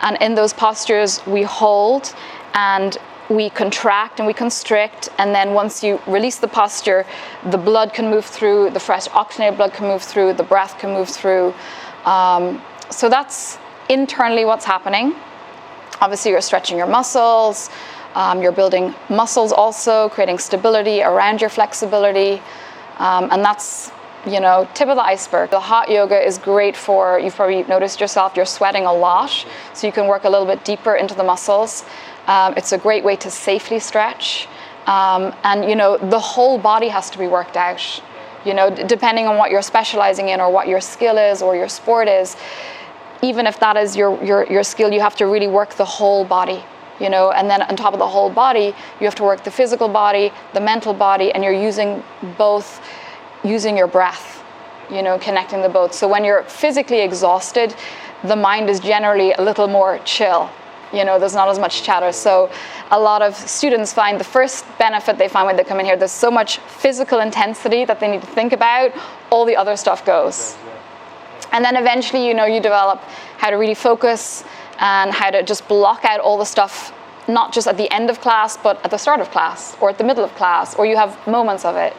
And in those postures, we hold and we contract and we constrict. And then once you release the posture, the blood can move through, the fresh oxygenated blood can move through, the breath can move through. So that's internally what's happening. Obviously, you're stretching your muscles. You're building muscles also, creating stability around your flexibility. And that's, tip of the iceberg. The hot yoga is great for, you've probably noticed yourself, you're sweating a lot. So you can work a little bit deeper into the muscles. It's a great way to safely stretch. And, the whole body has to be worked out. Depending on what you're specializing in or what your skill is or your sport is, even if that is your skill, you have to really work the whole body. And then on top of the whole body, you have to work the physical body, the mental body, and you're using your breath, connecting the both. So when you're physically exhausted, the mind is generally a little more chill. There's not as much chatter. So a lot of students find the first benefit they find when they come in here, there's so much physical intensity that they need to think about, all the other stuff goes. And then eventually, you develop how to really focus and how to just block out all the stuff, not just at the end of class, but at the start of class or at the middle of class, or you have moments of it.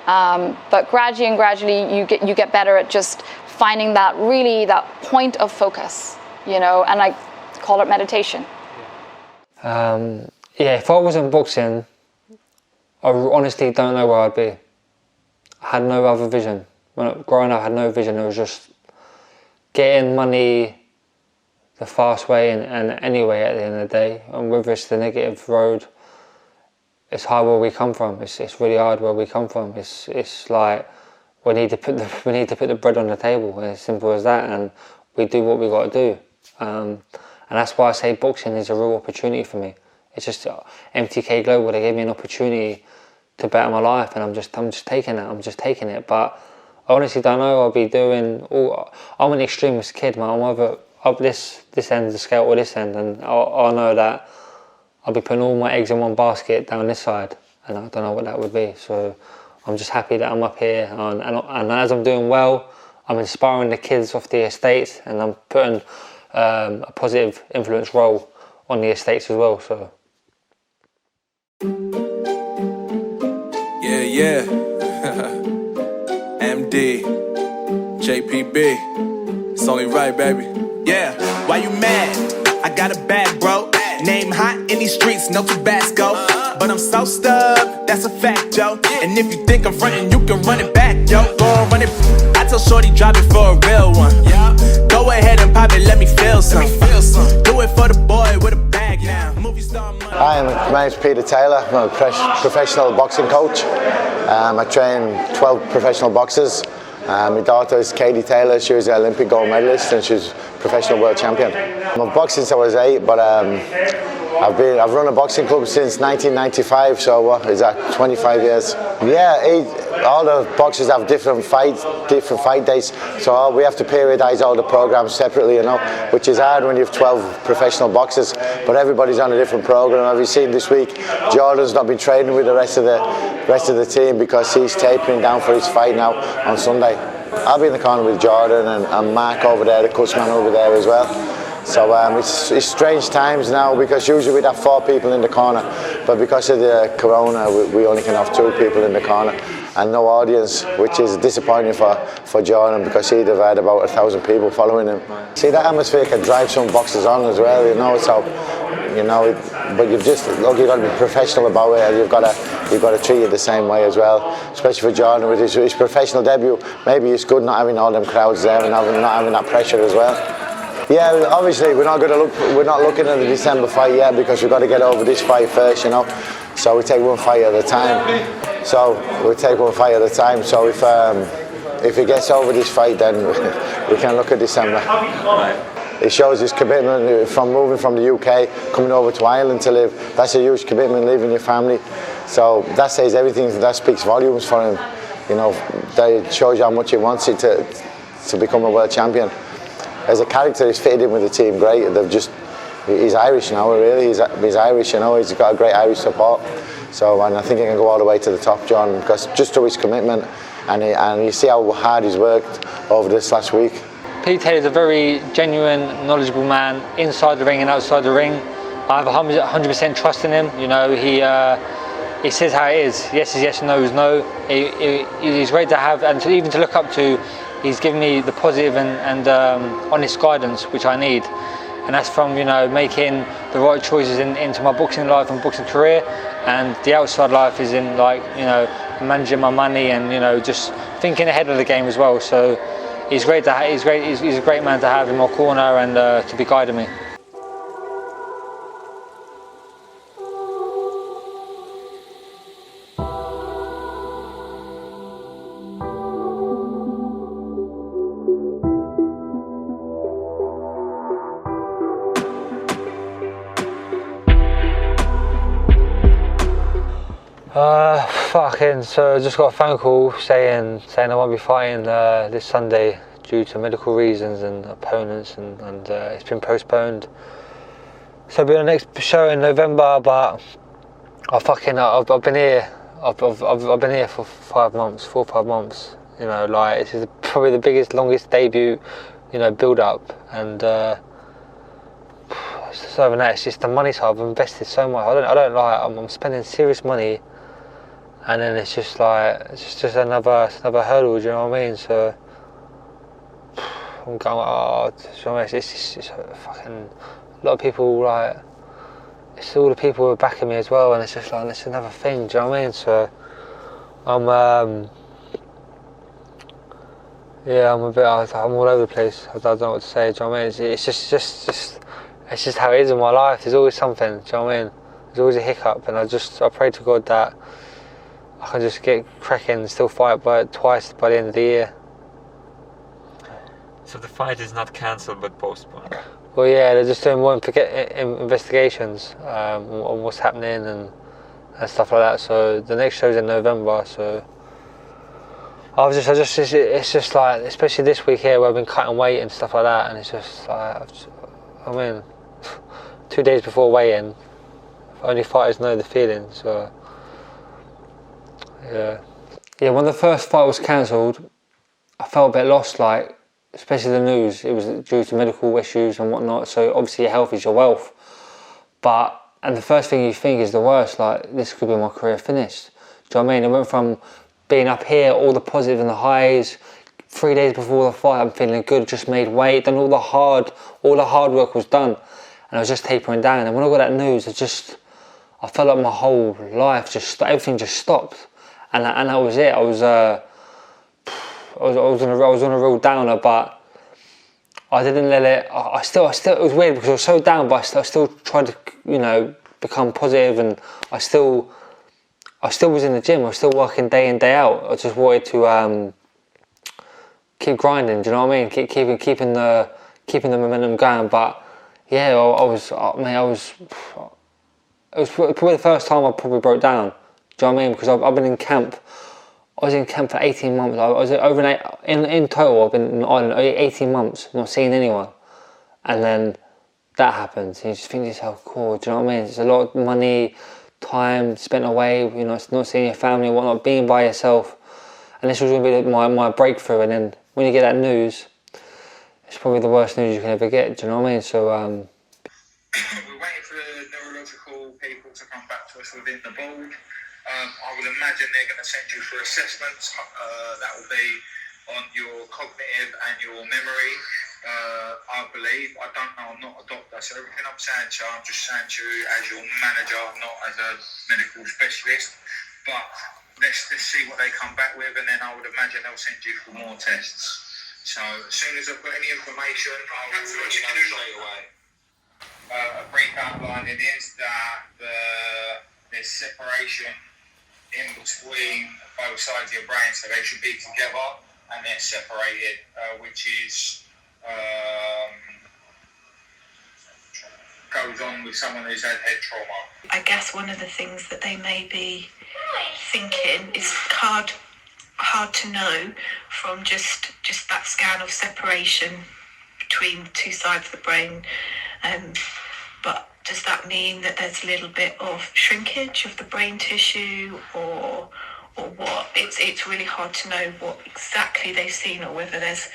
But gradually, you get better at just finding that point of focus, and I call it meditation. If I wasn't boxing, I honestly don't know where I'd be. I had no other vision. Growing up, I had no vision. It was just getting money the fast way and anyway at the end of the day. And whether it's the negative road, it's hard where we come from. It's really hard where we come from. It's like we need to put the bread on the table. As simple as that, and we do what we got to do. And that's why I say boxing is a real opportunity for me. It's just MTK Global. They gave me an opportunity to better my life, and I'm just taking it. But I honestly don't know. I'll be doing I'm an extremist kid, man. I'm either up this end of the scale or this end, and I know that I'll be putting all my eggs in one basket down this side, and I don't know what that would be. So I'm just happy that I'm up here, and as I'm doing well, I'm inspiring the kids off the estates, and I'm putting a positive influence role on the estates as well. So yeah MD JPB, it's only right, baby. Yeah, why you mad? I got a bag, bro. Name hot in these streets, no Tabasco. But I'm so stubbed, that's a fact, yo. And if you think I'm frontin', you can run it back, yo. Go on, run it. I tell Shorty, drop it for a real one. Go ahead and pop it, let me feel some. Do it for the boy with a bag now. Movie star money. Hi, my name's Peter Taylor. I'm a professional boxing coach. I train 12 professional boxers. My daughter is Katie Taylor. She was an Olympic gold medalist and she's professional world champion. I'm a boxing since I was 8, but I've run a boxing club since 1995. So what is that? 25 years. Yeah, all the boxers have different fight days. So we have to periodise all the programs separately, which is hard when you have 12 professional boxers. But everybody's on a different program. Have you seen this week? Jordan's not been training with the rest of the team because he's tapering down for his fight now on Sunday. I'll be in the corner with Jordan and Mark over there, the cutsman over there as well. So it's strange times now because usually we'd have 4 people in the corner, but because of the corona we only can have 2 people in the corner and no audience, which is disappointing for Jordan because he'd have had about 1,000 people following him. See, that atmosphere can drive some boxers on as well, so but you've got to be professional about it, and you've got to treat it the same way as well, especially for Jordan with his professional debut. Maybe it's good not having all them crowds there and not having that pressure as well. Yeah, obviously we're not looking at the December fight yet because we've got to get over this fight first, So we take one fight at a time. So if it gets over this fight, then we can look at December. it shows his commitment from moving from the UK, coming over to Ireland to live. That's a huge commitment, leaving your family. So that says everything. That speaks volumes for him. You know, that shows you how much he wants it to become a world champion. As a character, he's fitted in with the team great. He's Irish now, really. He's Irish, you know. He's got a great Irish support. So, and I think he can go all the way to the top, John, because just through his commitment, and you see how hard he's worked over this last week. Pete Taylor's a very genuine, knowledgeable man inside the ring and outside the ring. I have 100% trust in him. You know, he says how it is. Yes is yes, no is no. He's great to have, and even to look up to. He's given me the positive and honest guidance which I need, and that's from, you know, making the right choices into my boxing life and boxing career, and the outside life is in, like, you know, managing my money and, you know, just thinking ahead of the game as well. So he's great to he's a great man to have in my corner and to be guiding me. So I just got a phone call saying I won't be fighting this Sunday due to medical reasons and opponents, and it's been postponed. So I'll be on the next show in November, but I've been here. I've been here for 4 or 5 months. You know, like, this is probably the biggest, longest debut, you know, build up, and it's not even that. It's just the money side. I've invested so much. I'm spending serious money. And then it's just like, it's just another hurdle, do you know what I mean? So I'm going, it's fucking, a lot of people, like, it's all the people who are backing me as well, and it's just like, it's another thing, do you know what I mean? So I'm I'm all over the place. I don't know what to say, do you know what I mean? It's just how it is in my life. There's always something, do you know what I mean? There's always a hiccup, and I pray to God that I can just get cracking and still fight twice by the end of the year. So the fight is not cancelled but postponed? Well, yeah, they're just doing more investigations on what's happening and stuff like that. So the next show's in November. So it's just like, especially this week here where I've been cutting weight and stuff like that, and it's just like, 2 days before weigh-in, only fighters know the feeling. So. Yeah, when the first fight was cancelled, I felt a bit lost, like, especially the news. It was due to medical issues and whatnot, so obviously your health is your wealth. And the first thing you think is the worst, like, this could be my career finished. Do you know what I mean? It went from being up here, all the positive and the highs, 3 days before the fight, I'm feeling good, just made weight, then all the hard work was done, and I was just tapering down. And when I got that news, I felt like my whole life everything just stopped. And that was it. I was on a real downer, but I didn't let it. I still. It was weird because I was so down, but I still tried to, you know, become positive, and I still was in the gym. I was still working day in, day out. I just wanted to keep grinding. Do you know what I mean? Keeping the momentum going. But yeah, it was probably the first time I probably broke down. Do you know what I mean? Because I've been in camp. I was in camp for 18 months. I was in total. I've been in Ireland 18 months, not seeing anyone. And then that happens. And you just think to yourself, cool. Do you know what I mean? It's a lot of money, time spent away. You know, it's not seeing your family and whatnot, being by yourself. And this was going to be my breakthrough. And then when you get that news, it's probably the worst news you can ever get. Do you know what I mean? So we're waiting for the neurological people to come back to us within the board. I would imagine they're going to send you for assessments. That will be on your cognitive and your memory. I believe. I don't know. I'm not a doctor, so everything I'm saying to you, I'm just saying to you as your manager, not as a medical specialist. But let's see what they come back with, and then I would imagine they'll send you for more tests. So as soon as I've got any information, I will let you know straight away. A brief outlining is that there's separation in between both sides of your brain, so they should be together and they're separated, which is goes on with someone who's had head trauma. I guess one of the things that they may be thinking is hard to know from just that scan of separation between two sides of the brain. But does that mean that there's a little bit of shrinkage of the brain tissue, or what? It's really hard to know what exactly they've seen, or whether there's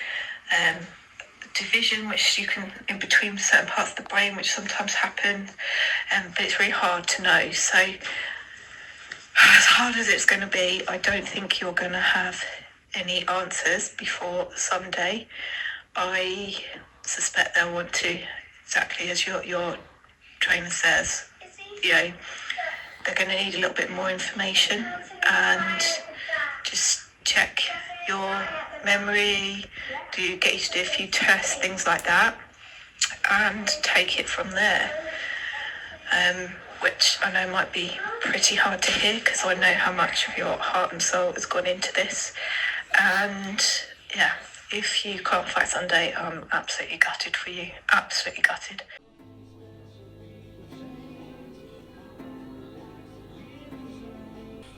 division which you can in between certain parts of the brain, which sometimes happens, but it's really hard to know. So as hard as it's going to be, I don't think you're going to have any answers before Sunday. I suspect they'll want to, exactly as your trainer says, you know, they're going to need a little bit more information and just check your memory, get you to do a few tests, things like that, and take it from there. Which I know might be pretty hard to hear, because I know how much of your heart and soul has gone into this. And yeah, if you can't fight Sunday, I'm absolutely gutted for you. Absolutely gutted.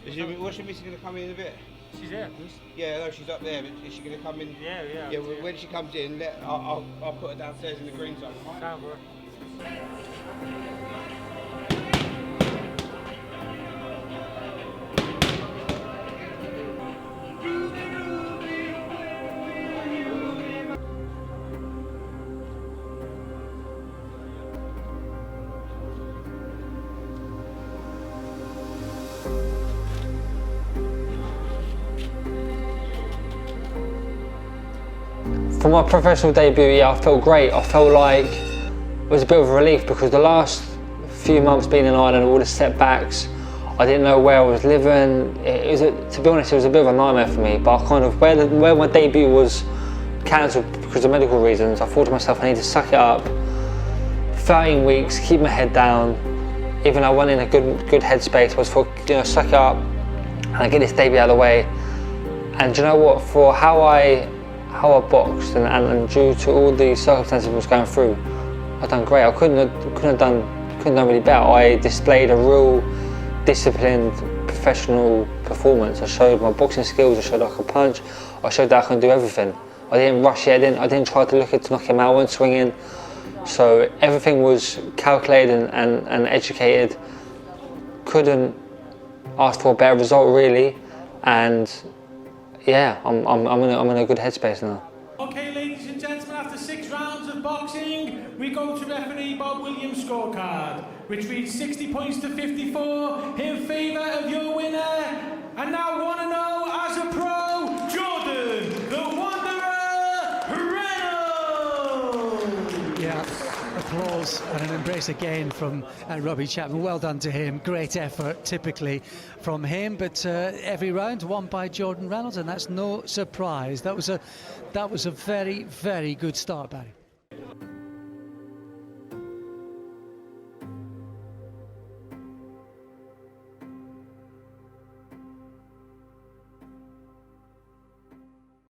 What's your missus going to come in a bit? She's there, please. Yeah, no, she's up there, but is she going to come in? Yeah. Yeah, well, when she comes in, I'll put her downstairs in the green zone. Right? Down, bro. For my professional debut, yeah, I felt great. I felt like it was a bit of a relief, because the last few months being in Ireland, all the setbacks, I didn't know where I was living. To be honest, it was a bit of a nightmare for me. But I kind of, where my debut was cancelled because of medical reasons, I thought to myself, I need to suck it up. 13 weeks, keep my head down. Even though I went in a good headspace, was for, you know, suck it up and get this debut out of the way. And do you know what? For how I boxed and due to all the circumstances I was going through, I've done great. I couldn't have done really better. I displayed a real disciplined, professional performance. I showed my boxing skills. I showed I could punch. I showed that I can do everything. I didn't rush it. I didn't try to knock him out. I wasn't swinging. So everything was calculated and educated. Couldn't ask for a better result, really. And yeah, I'm in a good headspace now. Okay, ladies and gentlemen, after 6 rounds of boxing, we go to referee Bob Williams' scorecard, which reads 60 points to 54 in favour of your winner. And now 1-0 as a pro, Jordan, the Wanderer Reynolds! Yeah, applause and an embrace again from Robbie Chapman. Well done to him. Great effort, typically from him. But every round won by Jordan Reynolds, and that's no surprise. That was a very, very good start, Barry.